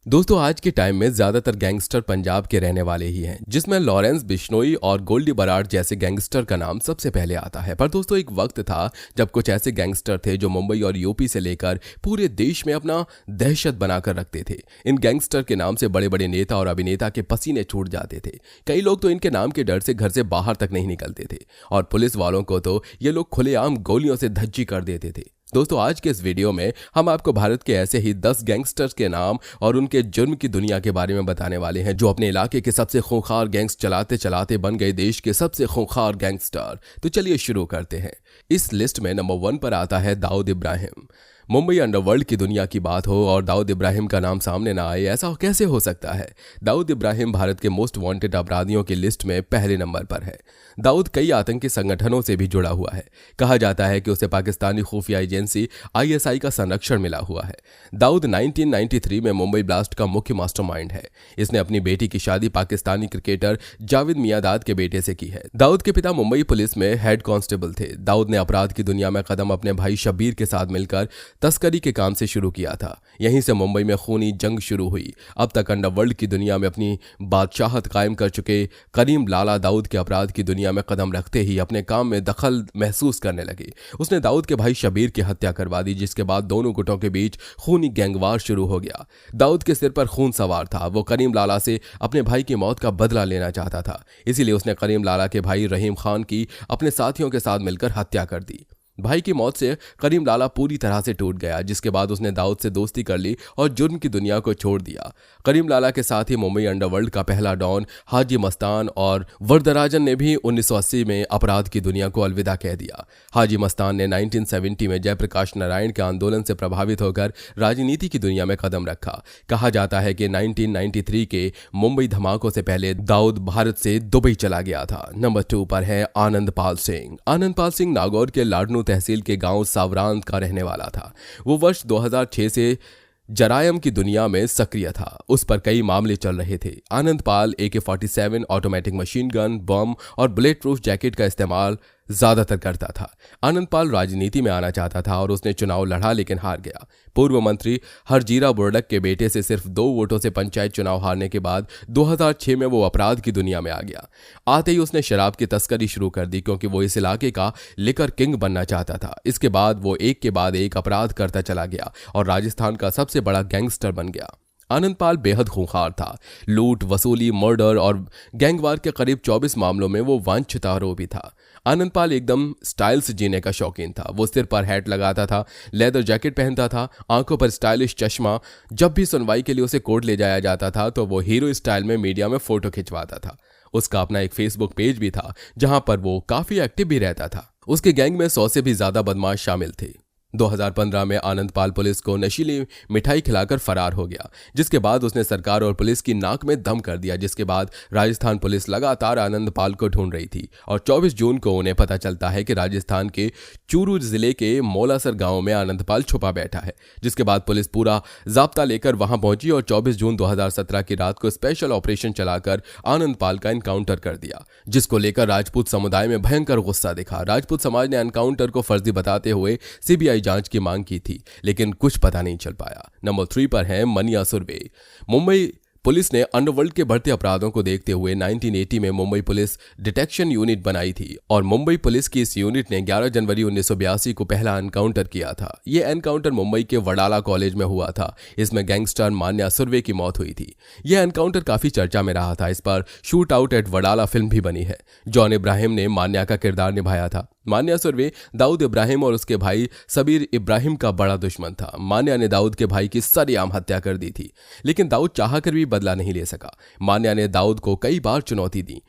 दोस्तों आज के टाइम में ज्यादातर गैंगस्टर पंजाब के रहने वाले ही हैं, जिसमें लॉरेंस बिश्नोई और गोल्डी बराड़ जैसे गैंगस्टर का नाम सबसे पहले आता है। पर दोस्तों एक वक्त था जब कुछ ऐसे गैंगस्टर थे जो मुंबई और यूपी से लेकर पूरे देश में अपना दहशत बनाकर रखते थे। इन गैंगस्टर के नाम से बड़े बड़े नेता और अभिनेता के पसीने छूट जाते थे। कई लोग तो इनके नाम के डर से घर से बाहर तक नहीं निकलते थे और पुलिस वालों को तो ये लोग खुलेआम गोलियों से धज्जी कर देते थे। दोस्तों आज के इस वीडियो में हम आपको भारत के ऐसे ही 10 गैंगस्टर्स के नाम और उनके जुर्म की दुनिया के बारे में बताने वाले हैं, जो अपने इलाके के सबसे खूंखार गैंग्स चलाते चलाते बन गए देश के सबसे खूंखार गैंगस्टर। तो चलिए शुरू करते हैं। इस लिस्ट में नंबर 1 पर आता है दाऊद इब्राहिम। मुंबई अंडरवर्ल्ड की दुनिया की बात हो और दाऊद इब्राहिम का नाम सामने ना आए, ऐसा कैसे हो सकता है। दाऊद इब्राहिम भारत के मोस्ट वांटेड अपराधियों की लिस्ट में पहले नंबर पर है। दाऊद कई आतंकी संगठनों से भी जुड़ा हुआ है। कहा जाता है कि उसे पाकिस्तानी खुफिया एजेंसी ISI का संरक्षण मिला हुआ है। दाऊद 1993 में मुंबई ब्लास्ट का मुख्य मास्टरमाइंड है। इसने अपनी बेटी की शादी पाकिस्तानी क्रिकेटर जावेद मियांदाद के बेटे से की है। दाऊद के पिता मुंबई पुलिस में हेड कांस्टेबल थे। दाऊद ने अपराध की दुनिया में कदम अपने भाई शब्बीर के साथ मिलकर तस्करी के काम से शुरू किया था। यहीं से मुंबई में खूनी जंग शुरू हुई। अब तक अंडरवर्ल्ड की दुनिया में अपनी बादशाहत कायम कर चुके करीम लाला दाऊद के अपराध की दुनिया में कदम रखते ही अपने काम में दखल महसूस करने लगे। उसने दाऊद के भाई शब्बीर की हत्या करवा दी, जिसके बाद दोनों गुटों के बीच खूनी गैंगवार शुरू हो गया। दाऊद के सिर पर खून सवार था। वो करीम लाला से अपने भाई की मौत का बदला लेना चाहता था। इसीलिए उसने करीम लाला के भाई रहीम खान की अपने साथियों के साथ मिलकर हत्या कर दी। भाई की मौत से करीम लाला पूरी तरह से टूट गया, जिसके बाद उसने दाऊद से दोस्ती कर ली और जुर्म की दुनिया को छोड़ दिया। करीम लाला के साथ ही मुंबई अंडरवर्ल्ड का पहला डॉन हाजी मस्तान और वरदराजन ने भी 1980 में अपराध की दुनिया को अलविदा कह दिया। हाजी मस्तान ने 1970 में जयप्रकाश नारायण के आंदोलन से प्रभावित होकर राजनीति की दुनिया में कदम रखा। कहा जाता है कि 1993 के मुंबई धमाकों से पहले दाऊद भारत से दुबई चला गया था। नंबर 2 पर है आनंद पाल सिंह। आनंद पाल सिंह नागौर के लाडनू तहसील के गांव सावरान का रहने वाला था। वो वर्ष 2006 से जरायम की दुनिया में सक्रिय था। उस पर कई मामले चल रहे थे। आनंद पाल AK-47 ऑटोमेटिक मशीन गन, बम और बुलेट प्रूफ जैकेट का इस्तेमाल ज्यादातर करता था। आनंद पाल राजनीति में आना चाहता था और उसने चुनाव लड़ा लेकिन हार गया। पूर्व मंत्री हरजीरा बुर्डक के बेटे से सिर्फ 2 वोटों से पंचायत चुनाव हारने के बाद 2006 में वो अपराध की दुनिया में आ गया। आते ही उसने शराब की तस्करी शुरू कर दी, क्योंकि वो इस इलाके का लिकर किंग बनना चाहता था। इसके बाद वो एक के बाद एक अपराध करता चला गया और राजस्थान का सबसे बड़ा गैंगस्टर बन गया। आनंद पाल बेहद खूंखार था। लूट, वसूली, मर्डर और गैंगवार के करीब 24 मामलों में वो वांछित आरोपी था। आनंद पाल एकदम स्टाइल से जीने का शौकीन था। वो सिर पर हैट लगाता था, लेदर जैकेट पहनता था, आंखों पर स्टाइलिश चश्मा। जब भी सुनवाई के लिए उसे कोर्ट ले जाया जाता था तो वो हीरो स्टाइल में मीडिया में फोटो खिंचवाता था। उसका अपना एक फेसबुक पेज भी था, जहां पर वो काफी एक्टिव भी रहता था। उसके गैंग में 100 से भी ज्यादा बदमाश शामिल थे। 2015 में आनंद पाल पुलिस को नशीली मिठाई खिलाकर फरार हो गया, जिसके बाद उसने सरकार और पुलिस की नाक में दम कर दिया। जिसके बाद राजस्थान पुलिस लगातार आनंद पाल को ढूंढ रही थी और 24 जून को उन्हें पता चलता है कि राजस्थान के चूरू जिले के मौलासर गांव में आनंद पाल छुपा बैठा है। जिसके बाद पुलिस पूरा जाब्ता लेकर वहां पहुंची और 24 जून 2017 की रात को स्पेशल ऑपरेशन चलाकर आनंद पाल का एनकाउंटर कर दिया, जिसको लेकर राजपूत समुदाय में भयंकर गुस्सा दिखा। राजपूत समाज ने एनकाउंटर को फर्जी बताते हुए CBI जांच की मांग की थी, लेकिन कुछ पता नहीं चल पाया। नंबर 3 पर है मनिया सुरवे। मुंबई पुलिस ने अंडरवर्ल्ड के बढ़ते अपराधों को देखते हुए 1980 में मुंबई पुलिस डिटेक्शन यूनिट बनाई थी और मुंबई पुलिस की इस यूनिट ने 11 जनवरी 1982 को पहला एनकाउंटर किया था। यह एनकाउंटर मुंबई के वडाला कॉलेज में हुआ था। इसमें गैंगस्टर मान्या सुरवे की मौत हुई थी। यह एनकाउंटर काफी चर्चा में रहा था। इस पर shoot out at Wadala film भी बनी है। जॉन इब्राहिम ने मान्या का किरदार निभाया था। मान्या सुरवे दाऊद इब्राहिम और उसके भाई सबीर इब्राहिम का बड़ा दुश्मन था। मान्या ने दाऊद के भाई की सरेआम हत्या कर दी थी, लेकिन दाऊद चाहकर भी बदला नहीं ले सका। मान्या ने दाऊद को कई बार चुनौती दी।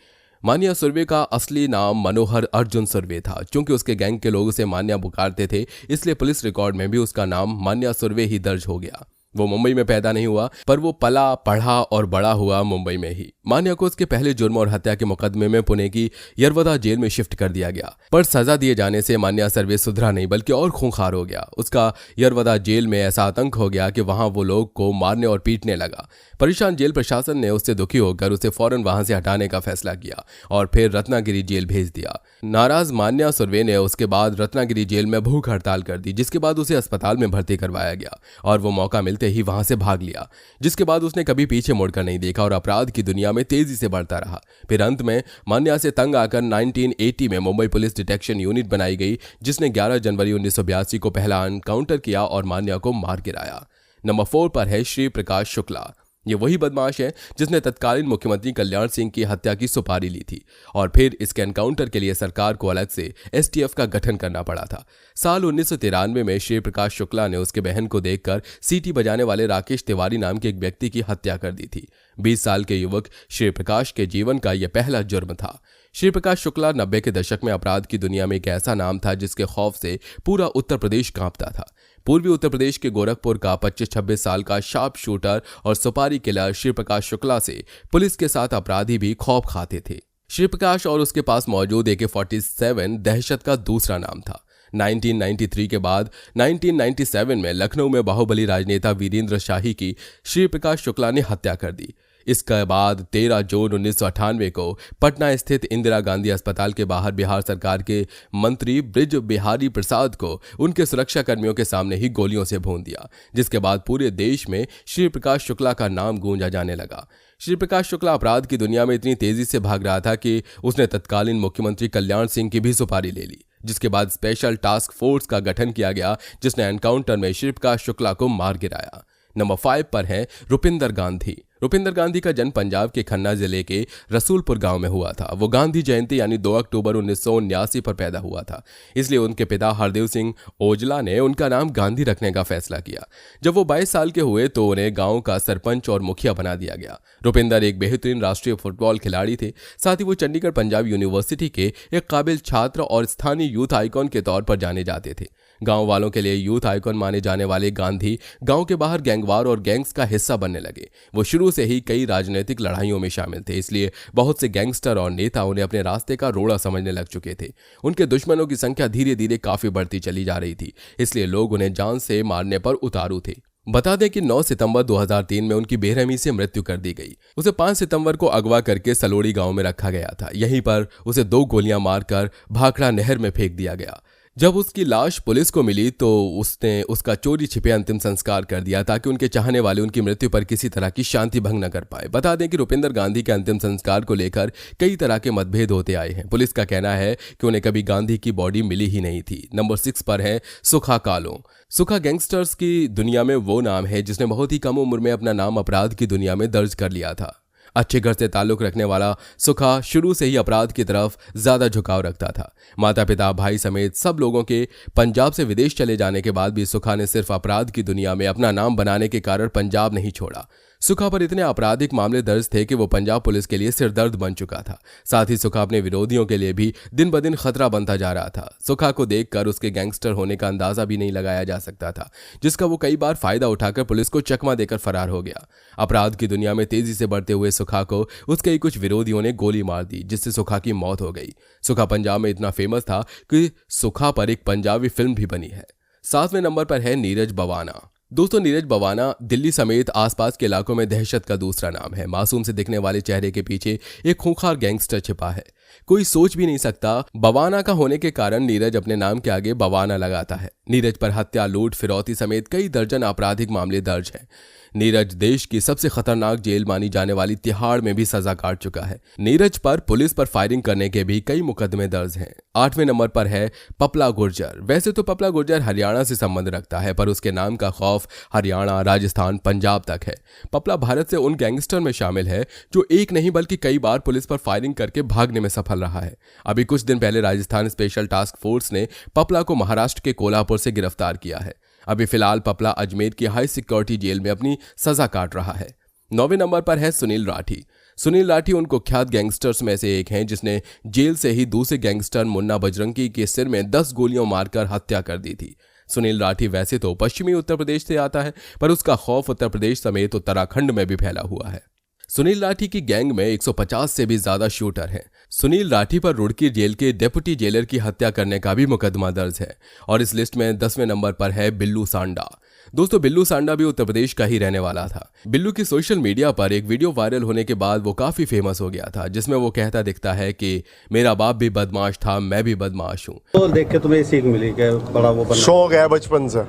मान्या सुरवे का असली नाम मनोहर अर्जुन सुरवे था। चूंकि उसके गैंग के लोग उसे मान्या पुकारते थे, इसलिए पुलिस रिकॉर्ड में भी उसका नाम मान्या सुरवे ही दर्ज हो गया। वो मुंबई में पैदा नहीं हुआ, पर वो पला, पढ़ा और बड़ा हुआ मुंबई में ही। मान्या को उसके पहले जुर्म और हत्या के मुकदमे में पुणे की यरवदा जेल में शिफ्ट कर दिया गया, पर सजा दिए जाने से मान्या सुरवे सुधरा नहीं बल्कि और खूंखार हो गया। उसका यरवदा जेल में ऐसा आतंक हो गया कि वहां वो लोग को मारने और पीटने लगा। परेशान जेल प्रशासन ने उससे दुखी होकर उसे फौरन वहां से हटाने का फैसला किया और फिर रत्नागिरी जेल भेज दिया। नाराज मान्या सुरवे ने उसके बाद रत्नागिरी जेल में भूख हड़ताल कर दी, जिसके बाद उसे अस्पताल में भर्ती करवाया गया और वो मौका मिलते मिलते ही वहां से भाग लिया, जिसके बाद उसने कभी पीछे मुड़कर नहीं देखा और अपराध की दुनिया में तेजी से बढ़ता रहा। फिर अंत में मान्या से तंग आकर 1980 में मुंबई पुलिस डिटेक्शन यूनिट बनाई गई, जिसने 11 जनवरी 1982 को पहला एनकाउंटर किया और मान्या को मार गिराया। नंबर 4 पर है श्री प्रकाश शुक्ला। ये वही बदमाश है जिसने तत्कालीन मुख्यमंत्री कल्याण सिंह की हत्या की सुपारी ली थी और फिर इसके एनकाउंटर के लिए सरकार को अलग से एसटीएफ का गठन करना पड़ा था। साल 1993 में श्री प्रकाश शुक्ला ने उसके बहन को देखकर सीटी बजाने वाले राकेश तिवारी नाम के एक व्यक्ति की हत्या कर दी थी। 20 साल के युवक श्री प्रकाश के जीवन का यह पहला जुर्म था। श्री प्रकाश शुक्ला 90 के दशक में अपराध की दुनिया में एक ऐसा नाम था जिसके खौफ से पूरा उत्तर प्रदेश कांपता था। पूर्वी उत्तर प्रदेश के गोरखपुर का 25-26 साल का शार्प शूटर और सुपारी किलर श्री प्रकाश शुक्ला से पुलिस के साथ अपराधी भी खौफ खाते थे। श्री प्रकाश और उसके पास मौजूद AK-47 दहशत का दूसरा नाम था। 1993 के बाद 1997 में लखनऊ में बाहुबली राजनेता वीरेंद्र शाही की श्री प्रकाश शुक्ला ने हत्या कर दी। इसके बाद 13 जून 1998 को पटना स्थित इंदिरा गांधी अस्पताल के बाहर बिहार सरकार के मंत्री ब्रिज बिहारी प्रसाद को उनके सुरक्षा कर्मियों के सामने ही गोलियों से भून दिया, जिसके बाद पूरे देश में श्री प्रकाश शुक्ला का नाम गूंजा जाने लगा। श्री प्रकाश शुक्ला अपराध की दुनिया में इतनी तेजी से भाग रहा था कि उसने तत्कालीन मुख्यमंत्री कल्याण सिंह की भी सुपारी ले ली, जिसके बाद स्पेशल टास्क फोर्स का गठन किया गया, जिसने एनकाउंटर में श्री प्रकाश शुक्ला को मार गिराया। नंबर 5 पर है रुपिंदर गांधी। रुपिंदर गांधी का जन्म पंजाब के खन्ना जिले के रसूलपुर गांव में हुआ था। वो गांधी जयंती यानी 2 अक्टूबर 1979 पर पैदा हुआ था, इसलिए उनके पिता हरदेव सिंह ओजला ने उनका नाम गांधी रखने का फैसला किया। जब वो 22 साल के हुए तो उन्हें गांव का सरपंच और मुखिया बना दिया गया। रुपिंदर एक बेहतरीन राष्ट्रीय फुटबॉल खिलाड़ी थे। साथ ही वो चंडीगढ़ पंजाब यूनिवर्सिटी के एक काबिल छात्र और स्थानीय यूथ आइकॉन के तौर पर जाने जाते थे। गांव वालों के लिए यूथ आइकॉन माने जाने वाले गांधी गांव के बाहर गैंगवार और गैंग्स का हिस्सा बनने लगे। वो शुरू से ही कई राजनीतिक लड़ाइयों में शामिल थे, इसलिए बहुत से गैंगस्टर और नेता उन्हें अपने रास्ते का रोड़ा समझने लग चुके थे। उनके दुश्मनों की संख्या धीरे धीरे काफी बढ़ती चली जा रही थी, इसलिए लोग उन्हें जान से मारने पर उतारू थे। बता दें कि 9 सितंबर 2003 में उनकी बेरहमी से मृत्यु कर दी गई। उसे 5 सितंबर को अगवा करके सलोड़ी गांव में रखा गया था। यहीं पर उसे 2 गोलियां मारकर भाखड़ा नहर में फेंक दिया गया। जब उसकी लाश पुलिस को मिली तो उसने उसका चोरी छिपे अंतिम संस्कार कर दिया, ताकि उनके चाहने वाले उनकी मृत्यु पर किसी तरह की शांति भंग न कर पाए। बता दें कि रुपिंदर गांधी के अंतिम संस्कार को लेकर कई तरह के मतभेद होते आए हैं। पुलिस का कहना है कि उन्हें कभी गांधी की बॉडी मिली ही नहीं थी। नंबर 6 पर है सुखा कालो। सुखा गैंगस्टर्स की दुनिया में वो नाम है जिसने बहुत ही कम उम्र में अपना नाम अपराध की दुनिया में दर्ज कर लिया था। अच्छे घर से ताल्लुक रखने वाला सुखा शुरू से ही अपराध की तरफ ज्यादा झुकाव रखता था। माता पिता भाई समेत सब लोगों के पंजाब से विदेश चले जाने के बाद भी सुखा ने सिर्फ अपराध की दुनिया में अपना नाम बनाने के कारण पंजाब नहीं छोड़ा। सुखा पर इतने आपराधिक मामले दर्ज थे कि वो पंजाब पुलिस के लिए सिरदर्द बन चुका था। साथ ही सुखा अपने विरोधियों के लिए भी दिन ब दिन खतरा बनता जा रहा था। सुखा को देखकर उसके गैंगस्टर होने का अंदाजा भी नहीं लगाया जा सकता था, जिसका वो कई बार फायदा उठाकर पुलिस को चकमा देकर फरार हो गया। अपराध की दुनिया में तेजी से बढ़ते हुए सुखा को उसके कुछ विरोधियों ने गोली मार दी, जिससे सुखा की मौत हो गई। सुखा पंजाब में इतना फेमस था कि सुखा पर एक पंजाबी फिल्म भी बनी है। 7वें नंबर पर है नीरज बवाना। दोस्तों, नीरज बवाना दिल्ली समेत आसपास के इलाकों में दहशत का दूसरा नाम है। मासूम से दिखने वाले चेहरे के पीछे एक खूंखार गैंगस्टर छिपा है। कोई सोच भी नहीं सकता बवाना का होने के कारण नीरज अपने नाम के आगे बवाना लगाता है। नीरज पर हत्या, लूट, फिरौती समेत कई दर्जन आपराधिक मामले दर्ज हैं। नीरज देश की सबसे खतरनाक जेल मानी जाने वाली तिहाड़ में भी सजा काट चुका है। नीरज पर पुलिस पर फायरिंग करने के भी कई मुकदमे दर्ज हैं। 8वें नंबर पर है पपला गुर्जर। वैसे तो पपला गुर्जर हरियाणा से संबंध रखता है, पर उसके नाम का खौफ हरियाणा, राजस्थान, पंजाब तक है। पपला भारत से उन गैंगस्टर में शामिल है जो एक नहीं बल्कि कई बार पुलिस पर फायरिंग करके भागने में सफल रहा है। अभी कुछ दिन पहले राजस्थान स्पेशल टास्क फोर्स ने पपला को महाराष्ट्र के कोल्हापुर से गिरफ्तार किया है। अभी फिलहाल पपला अजमेर की हाई सिक्योरिटी जेल में अपनी सजा काट रहा है। 9वें नंबर पर है सुनील राठी। सुनील राठी उन कुख्यात गैंगस्टर्स में से एक हैं जिसने जेल से ही दूसरे गैंगस्टर मुन्ना बजरंगी के सिर में 10 गोलियां मारकर हत्या कर दी थी। सुनील राठी वैसे तो पश्चिमी उत्तर प्रदेश से आता है, पर उसका खौफ उत्तर प्रदेश समेत उत्तराखंड में भी फैला हुआ है। सुनील राठी की गैंग में 150 से भी ज्यादा शूटर हैं। सुनील राठी पर रुड़की जेल के डेप्यूटी जेलर की हत्या करने का भी मुकदमा दर्ज है। और इस लिस्ट में 10वें नंबर पर है बिल्लू सांडा। दोस्तों, बिल्लू सांडा भी उत्तर प्रदेश का ही रहने वाला था। बिल्लू की सोशल मीडिया पर एक वीडियो वायरल होने के बाद वो काफी फेमस हो गया था, जिसमें वो कहता दिखता है कि मेरा बाप भी बदमाश था, मैं भी बदमाश हूँ। तो देख के तुम्हें सीख मिली कि बड़ा वो बनना शौक है बचपन से।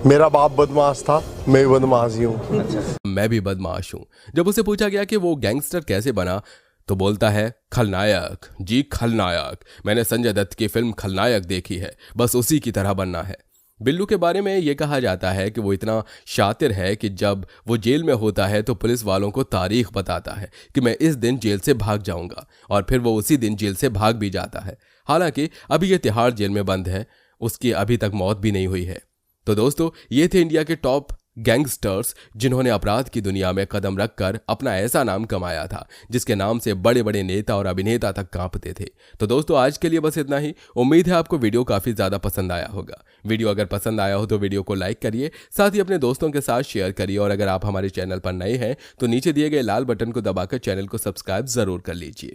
मेरा बाप बदमाश था, मैं भी बदमाश ही हूँ। मैं भी बदमाश हूँ। जब उसे पूछा गया कि वो गैंगस्टर कैसे बना तो बोलता है खलनायक, जी खलनायक। मैंने संजय दत्त की फिल्म खलनायक देखी है, बस उसी की तरह बनना है। बिल्लू के बारे में ये कहा जाता है कि वो इतना शातिर है कि जब वो जेल में होता है तो पुलिस वालों को तारीख बताता है कि मैं इस दिन जेल से भाग जाऊंगा, और फिर वो उसी दिन जेल से भाग भी जाता है। हालांकि अभी ये तिहाड़ जेल में बंद है, उसकी अभी तक मौत भी नहीं हुई है। तो दोस्तों, ये थे इंडिया के टॉप गैंगस्टर्स जिन्होंने अपराध की दुनिया में कदम रखकर अपना ऐसा नाम कमाया था जिसके नाम से बड़े बड़े नेता और अभिनेता तक कांपते थे। तो दोस्तों, आज के लिए बस इतना ही। उम्मीद है आपको वीडियो काफी ज्यादा पसंद आया होगा। वीडियो अगर पसंद आया हो तो वीडियो को लाइक करिए, साथ ही अपने दोस्तों के साथ शेयर करिए, और अगर आप हमारे चैनल पर नए हैं तो नीचे दिए गए लाल बटन को दबाकर चैनल को सब्सक्राइब जरूर कर लीजिए।